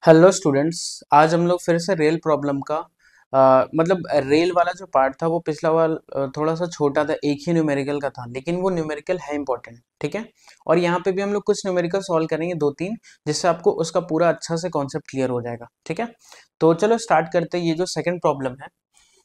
Hello students. आज हम लोग फिर से रेल प्रॉब्लम का मतलब रेल वाला जो पार्ट था वो पिछला वाला थोड़ा सा छोटा था, एक ही न्यूमेरिकल का था, लेकिन वो न्यूमेरिकल है इंपॉर्टेंट। ठीक है। और यहाँ पे भी हम लोग कुछ न्यूमेरिकल सॉल्व करेंगे, दो तीन, जिससे आपको उसका पूरा अच्छा से कॉन्सेप्ट क्लियर हो जाएगा। ठीक है। तो चलो स्टार्ट करते हैं। ये जो सेकंड प्रॉब्लम है,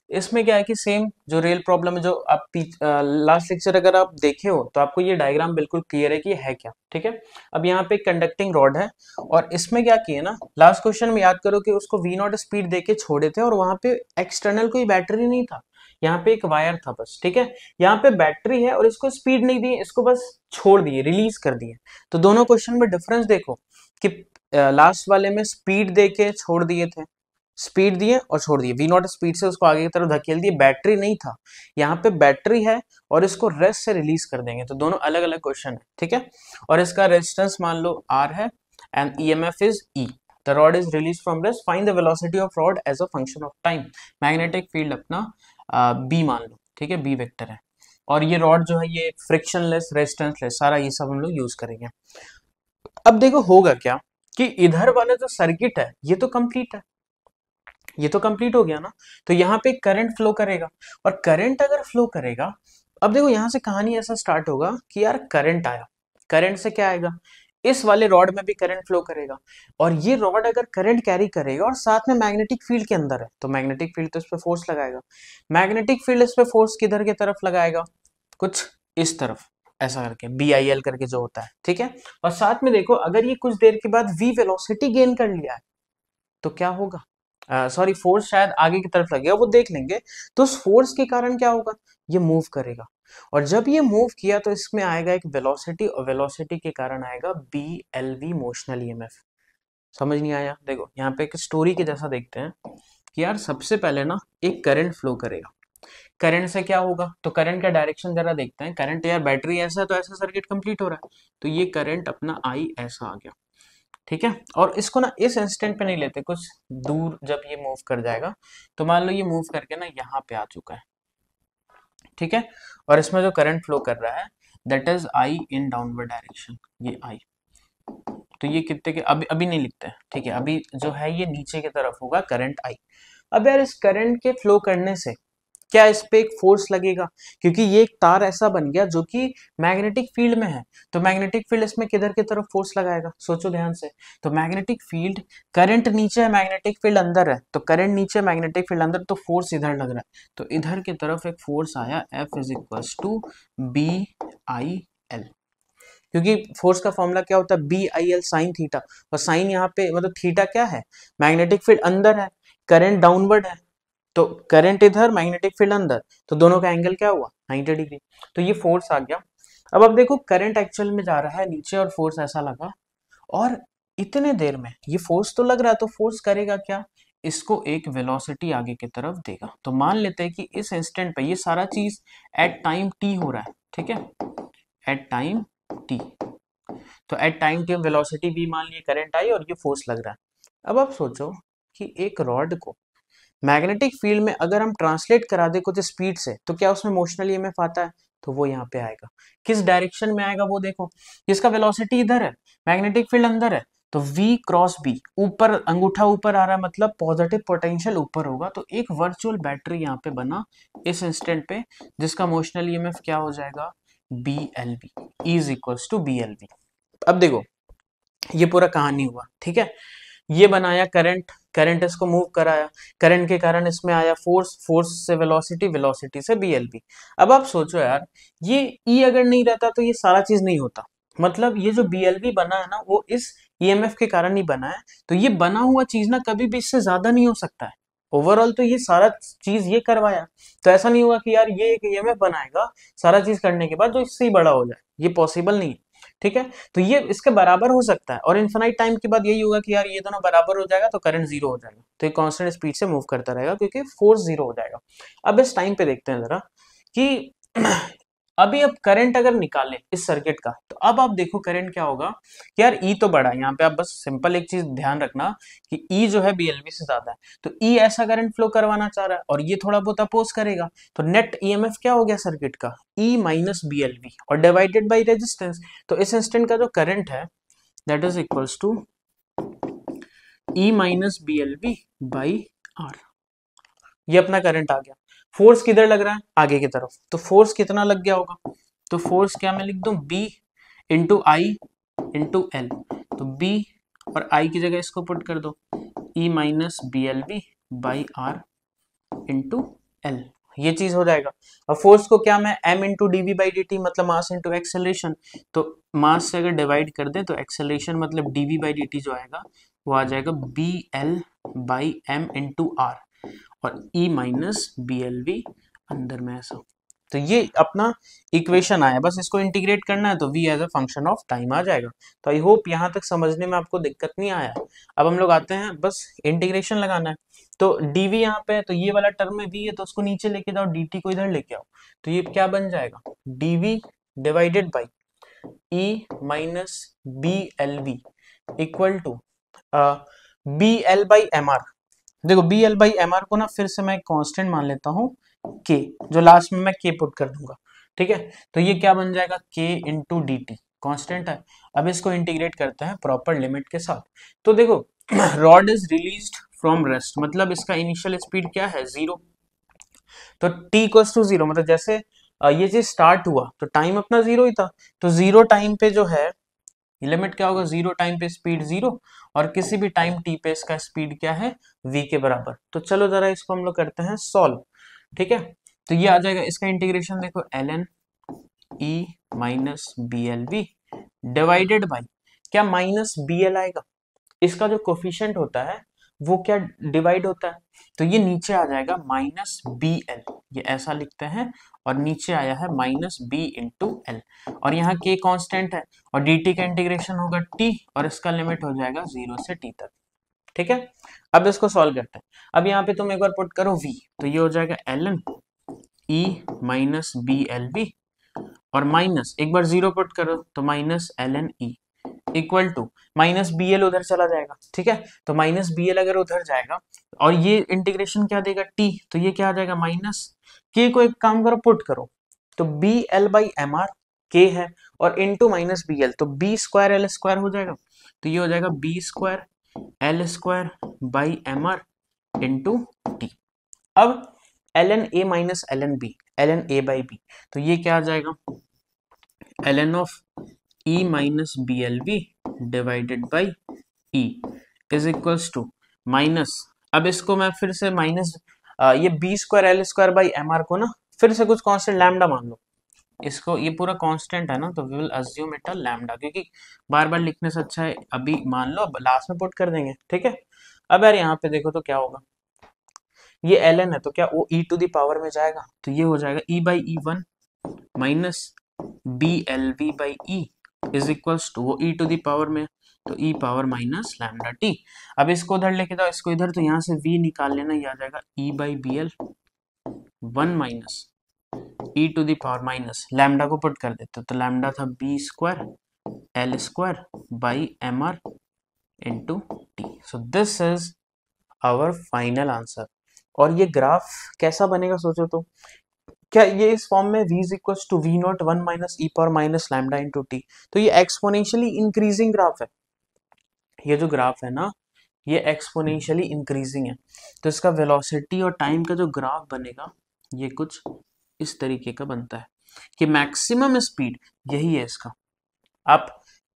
इसमें क्या है कि सेम जो रियल प्रॉब्लम है, जो आप लास्ट लेक्चर अगर आप देखे हो तो आपको ये डायग्राम बिल्कुल क्लियर है कि ये है क्या। ठीक है। अब यहाँ पे एक कंडक्टिंग रॉड है और इसमें क्या किए ना, लास्ट क्वेश्चन में याद करो कि उसको वी नॉट स्पीड देके छोड़े थे और वहां पे एक्सटर्नल कोई बैटरी नहीं था, यहाँ पे एक वायर था बस। ठीक है। यहाँ पे बैटरी है और इसको स्पीड नहीं दी, इसको बस छोड़ दिए, रिलीज कर दिए। तो दोनों क्वेश्चन में डिफरेंस देखो कि लास्ट वाले में स्पीड देके छोड़ दिए थे, स्पीड दिए और छोड़ दिए, वी नॉट स्पीड से उसको आगे की तरफ धकेल दिए, बैटरी नहीं था। यहाँ पे बैटरी है और इसको रेस्ट से रिलीज कर देंगे। तो दोनों अलग अलग क्वेश्चन है। ठीक है। और इसका रेजिस्टेंस मान लो R है and EMF is E। The rod is release from rest, find the velocity of rod as a function of time. Magnetic field अपना B मान लो। ठीक है, B वेक्टर है। और ये रॉड जो है ये फ्रिक्शनलेस, रेजिस्टेंसलेस, सारा ये सब हम लोग यूज करेंगे। अब देखो होगा क्या कि इधर वाला जो सर्किट है ये तो कंप्लीट है, ये तो कंप्लीट हो गया ना। तो यहाँ पे करंट फ्लो करेगा और करंट अगर फ्लो करेगा, अब देखो यहाँ से कहानी ऐसा स्टार्ट होगा कि यार करंट आया, करंट से क्या आएगा, इस वाले रॉड में भी करंट फ्लो करेगा। और ये रॉड अगर करंट कैरी करेगा और साथ में मैग्नेटिक फील्ड के अंदर है, तो मैग्नेटिक फील्ड तो इस पे फोर्स लगाएगा। मैग्नेटिक फील्ड इस पे फोर्स किधर की तरफ लगाएगा, कुछ इस तरफ, ऐसा करके BIL करके जो होता है। ठीक है। और साथ में देखो अगर ये कुछ देर के बाद V वेलोसिटी गेन कर लिया है तो क्या होगा, सॉरी फोर्स शायद आगे की तरफ लगेगा, वो देख लेंगे। तो उस फोर्स के कारण क्या होगा, ये मूव करेगा। और जब ये मूव किया तो इसमें आएगा एक वेलोसिटी, और वेलोसिटी के कारण आएगा BLV, मोशनल EMF। समझ नहीं आया? देखो यहाँ पे एक स्टोरी के जैसा देखते हैं कि यार सबसे पहले ना एक करंट फ्लो करेगा। करंट से क्या होगा, तो करंट का डायरेक्शन जरा देखते हैं। करंट यार बैटरी ऐसा है तो ऐसा सर्किट कंप्लीट हो रहा है, तो ये करंट अपना I ऐसा आ गया। ठीक है। और इसको ना इस इंस्टेंट पे नहीं लेते, कुछ दूर जब ये मूव कर जाएगा, तो मान लो ये मूव करके ना यहाँ पे आ चुका है। ठीक है। और इसमें जो करंट फ्लो कर रहा है that is I in downward direction, ये I। तो ये कितने के, अभी अभी नहीं लिखते हैं। ठीक है, अभी जो है ये नीचे की तरफ होगा करंट I। अब यार इस करंट के फ्लो करने से क्या इस पे एक फोर्स लगेगा, क्योंकि ये एक तार ऐसा बन गया जो कि मैग्नेटिक फील्ड में है। तो मैग्नेटिक फील्ड इसमें किधर की तरफ फोर्स लगाएगा, सोचो ध्यान से। तो मैग्नेटिक फील्ड, करंट नीचे है, मैग्नेटिक फील्ड अंदर है, तो करंट नीचे, मैग्नेटिक फील्ड अंदर, तो फोर्स इधर लग रहा है। तो इधर की तरफ एक फोर्स आया, F is equal to BIL। क्योंकि फोर्स का फॉर्मूला क्या होता है, BIL साइन थीटा। और साइन यहाँ पे मतलब थीटा क्या है, मैग्नेटिक फील्ड अंदर है, करंट डाउनवर्ड है, तो करंट इधर, मैग्नेटिक फील्ड अंदर, तो दोनों का एंगल क्या हुआ, 90 डिग्री। तो ये फोर्स आ गया। अब देखो करंट एक्चुअल में जा रहा है नीचे और फोर्स ऐसा लगा, और इतने देर में ये फोर्स तो लग रहा है, तो फोर्स करेगा क्या, इसको एक वेलोसिटी आगे की तरफ देगा। तो मान लेते हैं कि इस इंस्टेंट पे ये सारा चीज एट टाइम t हो रहा है। ठीक है, एट टाइम t। तो at time t velocity v मान लिए, करंट आई और ये फोर्स लग रहा है। अब आप सोचो कि एक रॉड को मैग्नेटिक फील्ड में अगर हम ट्रांसलेट करा दे कुछ स्पीड से, तो क्या उसमें मोशनल ईएमएफ आता है, तो वो यहाँ पे आएगा। किस डायरेक्शन में आएगा वो देखो, इसका वेलोसिटी इधर है, मैग्नेटिक फील्ड अंदर है, तो V क्रॉस B, ऊपर अंगूठा ऊपर आ रहा है, मतलब पॉजिटिव पोटेंशियल ऊपर होगा। तो एक वर्चुअल बैटरी यहाँ पे बना इस इंस्टेंट पे, जिसका मोशनल ईएमएफ क्या हो जाएगा, BLV, is equals to BLV। अब देखो ये पूरा कहानी हुआ। ठीक है, ये बनाया करंट, करंट इसको मूव कराया, करंट के कारण इसमें आया फोर्स, फोर्स से वेलोसिटी, वेलोसिटी से BLV। अब आप सोचो यार, ये E अगर नहीं रहता तो ये सारा चीज नहीं होता। मतलब ये जो BLV बना है ना, वो इस EMF के कारण ही बना है। तो ये बना हुआ चीज ना कभी भी इससे ज्यादा नहीं हो सकता है। ओवरऑल तो ये सारा चीज ये करवाया, तो ऐसा नहीं हुआ कि यार ये एक EMF बनाएगा सारा चीज करने के बाद जो इससे ही बड़ा हो जाए, ये पॉसिबल नहीं है। ठीक है। तो ये इसके बराबर हो सकता है, और इन्फिनाइट टाइम के बाद यही होगा कि यार ये दोनों बराबर हो जाएगा तो करंट जीरो हो जाएगा, तो ये कांस्टेंट स्पीड से मूव करता रहेगा क्योंकि फोर्स जीरो हो जाएगा। अब इस टाइम पे देखते हैं जरा कि अभी अब करंट अगर निकाले इस सर्किट का, तो अब आप देखो करंट क्या होगा कि यार E तो बड़ा है, यहाँ पे आप बस सिंपल एक चीज ध्यान रखना कि E जो है BLV से ज्यादा है, तो E ऐसा करंट फ्लो करवाना चाह रहा है और ये थोड़ा बहुत अपोज करेगा, तो नेट EMF क्या हो गया सर्किट का, E माइनस BLV और डिवाइडेड बाई रेजिस्टेंस। तो इस इंस्टेंट का जो करंट है that is equals to E minus B L V by R. ये अपना करंट आ गया। फोर्स किधर लग रहा है? आगे की तरफ। तो फोर्स कितना लग गया होगा? तो फोर्स क्या मैं लिख दूं? B into I into L. तो बी और आई की जगह इसको पुट कर दो, e minus B L V by R into L. ये चीज हो जाएगा। और फोर्स को क्या मैं m into D V by D T, मतलब मास इंटू एक्सेलरेशन। तो मास से अगर डिवाइड कर दे तो एक्सेलरेशन मतलब D V by D T जो आएगा वो आ जाएगा B L by M into R, और E minus B L V अंदर में ऐसा। तो ये अपना इक्वेशन आया, बस इसको इंटीग्रेट करना है तो v as a function of time आ जाएगा। तो आई होप यहाँ तक समझने में आपको दिक्कत नहीं आया। अब हम लोग आते हैं, बस इंटीग्रेशन लगाना है। तो dv यहाँ पे है, तो ये वाला टर्म में v है तो उसको नीचे लेके जाओ, dt को इधर लेके आओ। तो ये क्या बन जाएगा? dv divided by e minus B L V equal to B L by M R. देखो B L by M R को ना फिर से मैं कांस्टेंट मान लेता हूँ के, जो लास्ट में मैं के पुट कर दूंगा। ठीक है, तो ये क्या बन जाएगा? के इंटू डी टी, कॉन्स्टेंट है। अब इसको इंटीग्रेट करते हैं प्रॉपर लिमिट के साथ। तो देखो rod is released from rest, मतलब इसका इनिशियल स्पीड क्या है? 0। तो t इक्वल्स टू 0, मतलब जैसे ये चीज स्टार्ट हुआ तो टाइम अपना 0 ही था। तो 0 टाइम पे जो है लिमिट क्या होगा? 0 टाइम पे स्पीड 0, और किसी भी टाइम t पे इसका स्पीड क्या है? v के बराबर। तो चलो जरा इसको हम लोग करते हैं सॉल्व। ठीक है, तो ये आ जाएगा, इसका इंटीग्रेशन देखो, ln e minus B L V divided by क्या? माइनस बी एल आएगा, इसका जो कोफिशिएंट होता है वो क्या डिवाइड होता है, तो ये नीचे आ जाएगा माइनस बी एल, ये ऐसा लिखते हैं। और नीचे आया है माइनस बी इंटू एल, और यहाँ के कांस्टेंट है, और डी टी का इंटीग्रेशन होगा टी, और इसका लिमिट हो जाएगा 0 से टी तक। ठीक है, अब इसको सॉल्व करते हैं। अब यहाँ पे तुम एक बार पुट करो v, तो ये हो जाएगा L N E minus B L V, और माइनस एक बार 0 पुट करो तो minus L N E equal to minus B L उधर चला जाएगा। ठीक है, तो माइनस बी एल अगर उधर जाएगा और ये इंटीग्रेशन क्या देगा? टी, तो ये क्या आ जाएगा? माइनस के को एक काम करो पुट करो, तो B L by M R के है, और इंटू माइनस बी एल, तो बी स्क्वायर एल स्क्वायर हो जाएगा। तो ये हो जाएगा B square L square by M R into T. अब L N A minus L N B, L N A by B, तो ये क्या आ जाएगा? L N of e minus B L V divided by e is equals to minus, अब इसको मैं फिर से माइनस ये B square L square by M R को ना फिर से कुछ कांस्टेंट लैम्डा मान लो इसको, ये पूरा कांस्टेंट है ना, तो we will assume it a lambda, क्योंकि बार बार लिखने से अच्छा है अभी मान लो, लास्ट में पुट कर देंगे। ठीक है, अब यार यहाँ पे देखो तो क्या होगा, ये एल एन है तो क्या वो ई टू द पावर में जाएगा, तो ये हो जाएगा e by e one minus B L V by e is equals to वो ई टू द पावर में, तो e power minus lambda T. अब इसको उधर लेके जाओ, इसको इधर, तो यहाँ से v निकाल लेना, ये आ जाएगा e by B L one minus e to the power minus lambda को पुट कर देते, तो लैम्डा था B square L square by M R into T. So this is our final answer. और ये ग्राफ कैसा बनेगा सोचो तो, क्या ये इस फॉर्म में v is equals to V not one minus E power minus lambda into T, तो ये एक्सपोनेंशियली इंक्रीजिंग ग्राफ है। ये जो ग्राफ है ना, ये एक्सपोनेंशियली इंक्रीजिंग है, तो इसका वेलोसिटी और टाइम का जो ग्राफ बनेगा ये कुछ इस तरीके का बनता है कि मैक्सिमम स्पीड यही है इसका। आप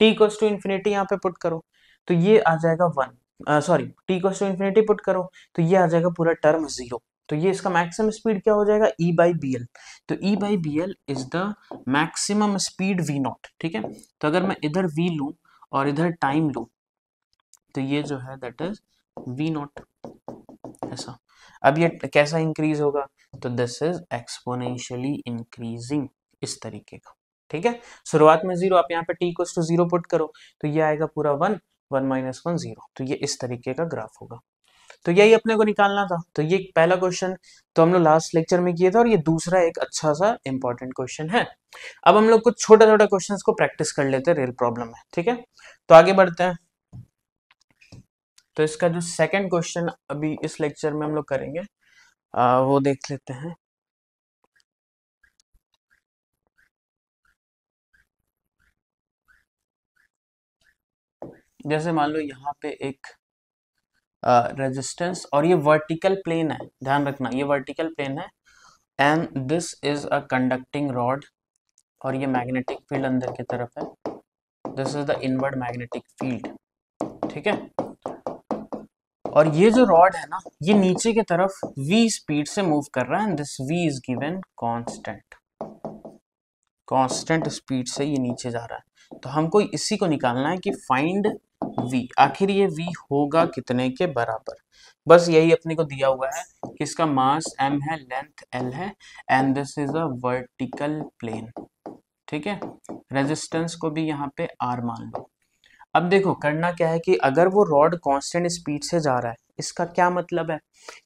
t इक्वल्स टू इन्फिनिटी यहाँ पे पुट करो तो ये आ जाएगा one, sorry t equals to infinity put करो तो ये आ जाएगा पूरा टर्म 0। तो ये इसका मैक्सिमम स्पीड क्या हो जाएगा? e by B L. तो e by B L is the maximum speed v not. ठीक है, तो अगर मैं इधर v लूं और इधर टाइम लूं तो ये जो है दैट इज v नॉट ऐसा। अब ये कैसा इंक्रीज होगा? तो दिस इज एक्सपोनेंशियली इंक्रीजिंग इस तरीके का। ठीक है, शुरुआत में 0, आप यहाँ पे t इक्वल्स टू 0 पुट करो तो ये आएगा पूरा 1, 1 माइनस 1 0, तो ये इस तरीके का ग्राफ होगा। तो यही अपने को निकालना था। तो ये पहला क्वेश्चन तो हम लोग लास्ट लेक्चर में किए थे, और ये दूसरा एक अच्छा सा इंपॉर्टेंट क्वेश्चन है। अब हम लोग कुछ छोटा छोटा क्वेश्चन को प्रैक्टिस कर लेते हैं रियल प्रॉब्लम में। ठीक है, तो आगे बढ़ते हैं। तो इसका जो सेकंड क्वेश्चन अभी इस लेक्चर में हम लोग करेंगे वो देख लेते हैं। जैसे मान लो यहाँ पे एक रेजिस्टेंस, और ये वर्टिकल प्लेन है, ध्यान रखना ये वर्टिकल प्लेन है, and this is a conducting rod, और ये मैग्नेटिक फील्ड अंदर की तरफ है, this is the inward magnetic field, ठीक है। और ये जो रॉड है ना, ये नीचे की तरफ v स्पीड से मूव कर रहा है, and this v is given constant, constant speed से ये नीचे जा रहा है। तो हमको इसी को निकालना है कि फाइंड v, आखिर ये v होगा कितने के बराबर। बस यही अपने को दिया हुआ है कि इसका मास m है, लेंथ l है, and this is a vertical plane, ठीक है। रेजिस्टेंस को भी यहाँ पे r मान लो। अब देखो करना क्या है कि अगर वो रॉड कांस्टेंट स्पीड से जा रहा है, इसका क्या मतलब है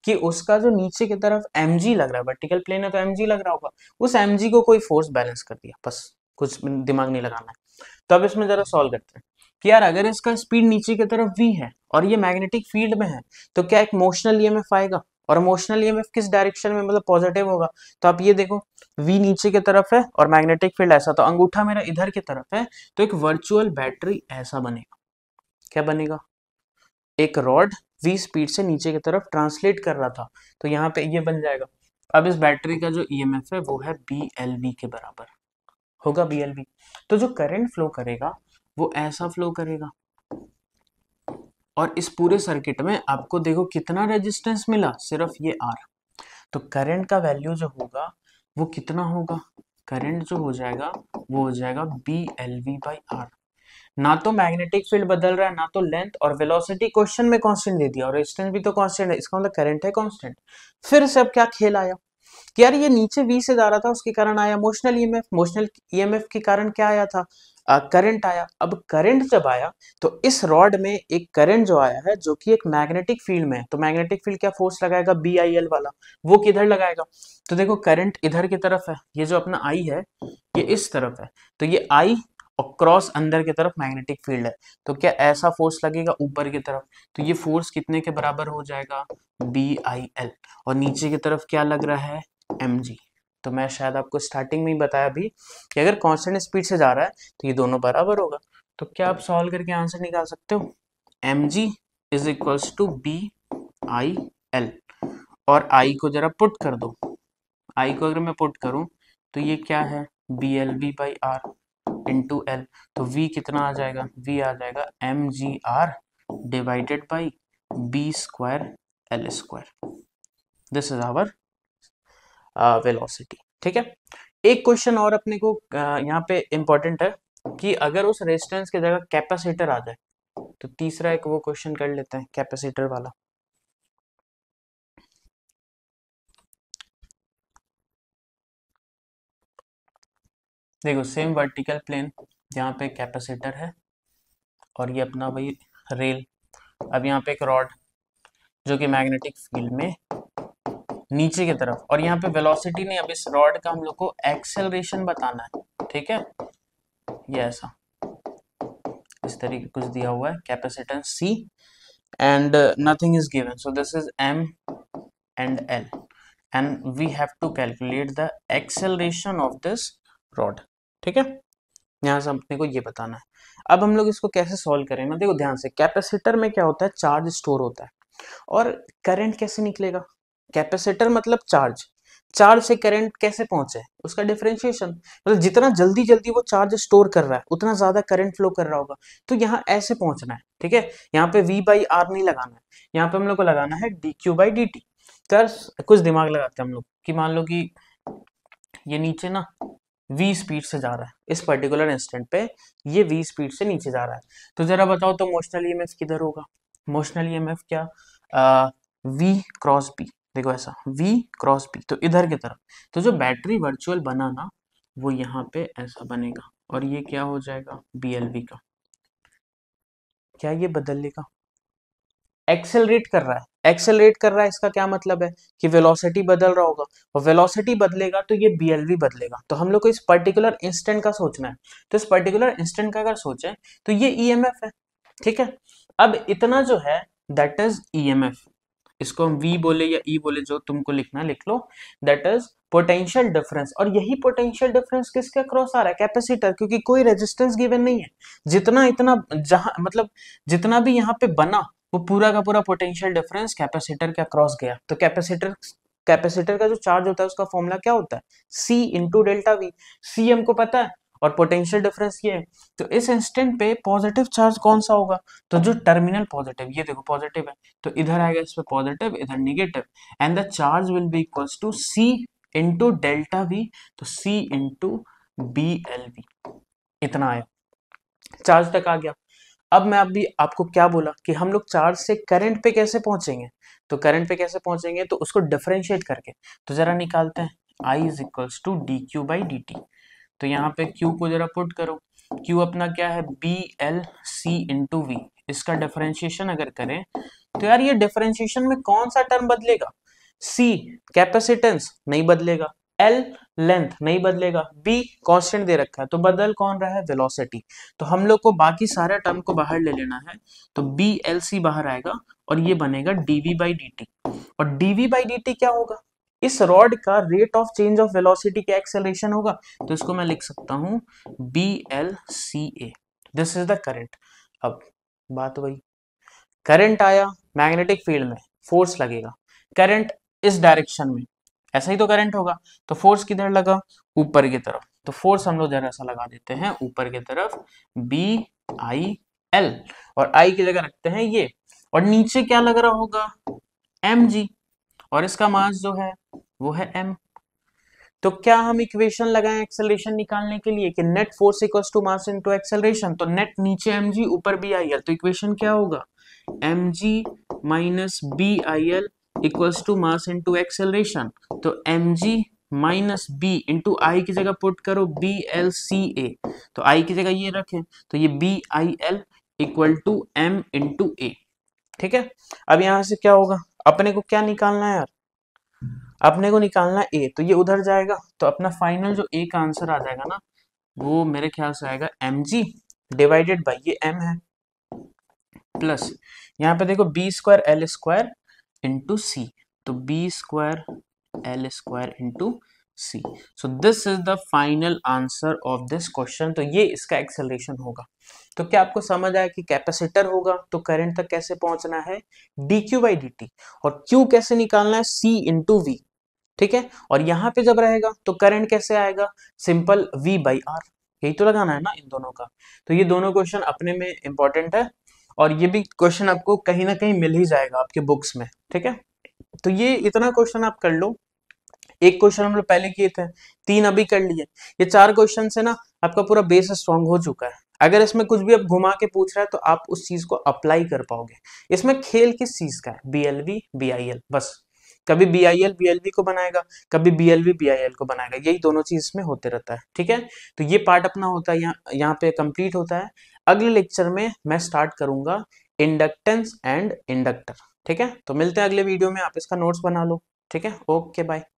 कि उसका जो नीचे की तरफ mg लग रहा है, वर्टिकल प्लेन है तो mg लग रहा होगा, उस mg को कोई फोर्स बैलेंस कर दिया, बस कुछ दिमाग नहीं लगाना है। तो अब इसमें जरा सॉल्व करते हैं कि यार अगर इसका स्पीड नीचे की तरफ v है और ये मैग्नेटिक फील्ड में है, तो क्या एक मोशनल ईएमएफ आएगा, और मोशनल ईएमएफ किस डायरेक्शन में, मतलब पॉजिटिव होगा। तो आप ये देखो v नीचे की तरफ है और मैग्नेटिक फील्ड ऐसा, तो अंगूठा मेरा इधर की तरफ है, तो एक वर्चुअल बैटरी ऐसा बनेगा। क्या बनेगा, एक रॉड v स्पीड से नीचे की तरफ ट्रांसलेट कर रहा था, तो यहाँ पे ये बन जाएगा। अब इस बैटरी का जो ईएमएफ है वो है BLV के बराबर होगा, BLV। तो जो करंट फ्लो करेगा वो ऐसा फ्लो करेगा, और इस पूरे सर्किट में आपको देखो कितना रेजिस्टेंस मिला, सिर्फ ये R। तो करंट का वैल्यू जो होगा वो कितना होगा, करंट जो हो जाएगा वो हो जाएगा BLV/R। ना तो मैग्नेटिक फील्ड बदल रहा है, ना तो लेंथ, और वेलोसिटी क्वेश्चन में कांस्टेंट दे दिया, और रेजिस्टेंस भी तो कांस्टेंट है, इसका मतलब करंट है कांस्टेंट। फिर से अब क्या खेल आया कि यार ये नीचे v से जा रहा था, उसके कारण आया मोशनल ईएमएफ, मोशनल ईएमएफ के कारण क्या आया था, करंट आया। अब करंट जब आया तो इस रॉड में एक करंट जो आया है जो कि एक मैग्नेटिक फील्ड में है, तो मैग्नेटिक फील्ड क्या फोर्स लगाएगा, BIL वाला, वो किधर लगाएगा। तो देखो करंट इधर की तरफ है, ये जो अपना I है ये इस तरफ है, तो ये I और क्रॉस अंदर की तरफ मैग्नेटिक फील्ड है, तो क्या ऐसा फोर्स लगेगा ऊपर की तरफ, तो ये फोर्स कितने के बराबर हो जाएगा, BIL, और नीचे की तरफ क्या लग रहा है, mg। तो मैं शायद आपको स्टार्टिंग में ही बताया भी कि अगर कांस्टेंट स्पीड से जा रहा है तो ये दोनों बराबर होगा। तो क्या आप सॉल्व करके आंसर निकाल सकते हो, mg is equals to BIL, और I को जरा पुट कर दो, I को अगर मैं पुट करूं तो ये क्या है, BLV/R इंटू L। तो V कितना आ जाएगा, V आ जाएगा mgr divided by B² L²। This is our velocity, ठीक है। एक क्वेश्चन और अपने को यहाँ पे इंपॉर्टेंट है कि अगर उस रेजिस्टेंस की जगह कैपेसिटर आ जाए, तो तीसरा एक वो क्वेश्चन कर लेते हैं कैपेसिटर वाला। देखो सेम वर्टिकल प्लेन, यहाँ पे कैपेसिटर है और ये अपना वही रेल। अब यहाँ पे एक रॉड जो कि मैग्नेटिक फील्ड में नीचे की तरफ, और यहाँ पे वेलोसिटी नहीं, अब इस रॉड का हम लोग को एक्सेलरेशन बताना है, ठीक है। ये ऐसा इस तरीके कुछ दिया हुआ है, capacitance C and nothing is given, so this is M and L, and we have to calculate the acceleration of this rod, ठीक है। यहाँ से अपने को ये बताना है। अब हम लोग इसको कैसे सॉल्व करें ना, देखो ध्यान से, कैपेसिटर में क्या होता है, चार्ज स्टोर होता है, और करंट कैसे निकलेगा, कैपेसिटर मतलब चार्ज, चार्ज से करंट कैसे पहुंचे, उसका डिफरेंशिएशन, मतलब जितना जल्दी जल्दी वो चार्ज स्टोर कर रहा है उतना ज्यादा करंट फ्लो कर रहा होगा, तो यहाँ ऐसे पहुंचना है, ठीक है। यहाँ पे V/R नहीं लगाना है, यहाँ पे हम लोग को लगाना है dQ/dt। तो कुछ दिमाग लगाते हैं हम लोग कि मान लो कि ये नीचे ना v स्पीड से जा रहा है, इस पर्टिकुलर इंस्टेंट पे ये v स्पीड से नीचे जा रहा है, तो जरा बताओ तो मोशनल ईएमएफ किधर होगा, मोशनल ईएमएफ क्या, v क्रॉस b, देखो ऐसा v क्रॉस b, तो इधर की तरफ, तो जो बैटरी वर्चुअल बना ना वो यहाँ पे ऐसा बनेगा, और ये क्या हो जाएगा, BLV का, क्या ये बदल लेगा, एक्सेलरेट कर रहा है, एक्सेलरेट कर रहा है, इसका क्या मतलब है कि वेलोसिटी बदल रहा होगा, और वेलोसिटी बदलेगा तो ये BLV बदलेगा। तो हम लोग को इस पर्टिकुलर इंस्टेंट का सोचना है, तो इस पर्टिकुलर इंस्टेंट का अगर सोचें तो ये EMF है, ठीक है। अब इतना जो है दैट इज EMF, इसको हम V बोले या E बोले, जो तुमको लिखना लिख लो, दैट इज पोटेंशियल डिफरेंस। और यही पोटेंशियल डिफरेंस किसके क्रॉस आ रहा है, कैपेसिटर, क्योंकि कोई रेजिस्टेंस गिवन नहीं है, जितना इतना जहां मतलब जितना भी यहाँ पे बना वो पूरा का पूरा पोटेंशियल डिफरेंस कैपेसिटर के अक्रॉस गया। तो कैपेसिटर का जो चार्ज होता है उसका फॉर्मूला क्या होता है, C इंटू डेल्टा वी। सी हमको पता है और पोटेंशियल डिफरेंस ये है। तो इस इंस्टेंट पे पॉजिटिव चार्ज कौन सा होगा, तो जो टर्मिनल पॉजिटिव, ये देखो पॉजिटिव है तो इधर आएगा इस पे पॉजिटिव, इधर negative, and the charge will be equals to C into delta V, तो C इंटू BLV। इतना आया, चार्ज तक आ गया। अब मैं अभी आपको क्या बोला कि हम लोग चार्ज से करंट पे कैसे पहुंचेंगे, तो करंट पे कैसे पहुंचेंगे, तो उसको डिफरेंशिएट करके, तो जरा निकालते हैं। I is equals to D Q by D T. तो यहाँ पे Q को जरा पुट करो, Q अपना क्या है, BL C इंटू वी। इसका डिफरेंशिएशन अगर करें तो यार ये डिफरेंशिएशन में कौन सा टर्म बदलेगा, C कैपेसिटेंस नहीं बदलेगा, L लेंथ नहीं बदलेगा, B कांस्टेंट दे रखा है, तो बदल कौन रहा है, वेलोसिटी। तो हम लोग को बाकी सारे टर्म को बाहर ले लेना है, तो BLC बाहर आएगा और ये बनेगा dV बाई dt। और dV बाई dt क्या होगा, इस रॉड का rate of change of velocity का एक्सेलरेशन होगा। तो इसको मैं लिख सकता हूं BLCA, this is the current. अब बात वही, करंट आया, मैग्नेटिक फील्ड में फोर्स लगेगा, करंट इस डायरेक्शन में, ऐसा ही तो करंट होगा। तो फोर्स किधर लगा, ऊपर की तरफ। तो फोर्स हम लोग जरा सा लगा देते हैं ऊपर की तरफ, BIL, और I की जगह रखते हैं ये, और नीचे क्या लग रहा होगा, mg, और इसका मास जो है वो है m। तो क्या हम इक्वेशन लगाएं एक्सेलरेशन निकालने के लिए कि net force equals to mass into acceleration, तो नेट नीचे mg ऊपर BIL, तो इक्वेशन क्या होगा, mg minus BIL equals to mass into acceleration. तो mg minus b into I की जगह पुट करो BLCA, तो आई की जगह ये रखें, तो ये BIL equal to m into a। ठीक है, अब यहां से क्या होगा, अपने को क्या निकालना है यार, अपने को निकालना ए, तो ये उधर जाएगा, तो अपना फाइनल जो ए का आंसर आ जाएगा ना, वो मेरे ख्याल से आएगा mg डिवाइडेड बाई ये m है, प्लस यहाँ पे देखो B square L square into C, तो B square L square into C. So this is the final answer of this question. तो ये इसका एक्सेलरेशन होगा। तो क्या आपको समझ आया कि कैपेसिटर होगा तो करंट तक कैसे पहुंचना है, D Q by D T, और क्यू कैसे निकालना है, सी इंटू वी। ठीक है, और यहां पे जब रहेगा तो करंट कैसे आएगा, सिंपल V बाई आर, यही तो लगाना है ना इन दोनों का। तो ये दोनों क्वेश्चन अपने में इंपॉर्टेंट है, और ये भी क्वेश्चन आपको कहीं ना कहीं मिल ही जाएगा आपके बुक्स में। ठीक है, तो ये इतना क्वेश्चन आप कर लो। एक क्वेश्चन हम लोग पहले किए थे, 3 अभी कर लिए, ये 4 क्वेश्चन से ना आपका पूरा बेस स्ट्रांग हो चुका है। अगर इसमें कुछ भी अब घुमा के पूछ रहा है तो आप उस चीज को अप्लाई कर पाओगे। इसमें खेल किस चीज का है, BLV BIL, बस कभी BIL BLV को बनाएगा, कभी BLV BIL को बनाएगा, यही दोनों चीज में होते रहता है। ठीक है, तो ये पार्ट अपना होता है यहाँ पे कंप्लीट होता है। अगले लेक्चर में मैं स्टार्ट करूंगा इंडक्टेंस एंड इंडक्टर। ठीक है, तो मिलते हैं अगले वीडियो में, आप इसका नोट्स बना लो। ठीक है, ओके बाय।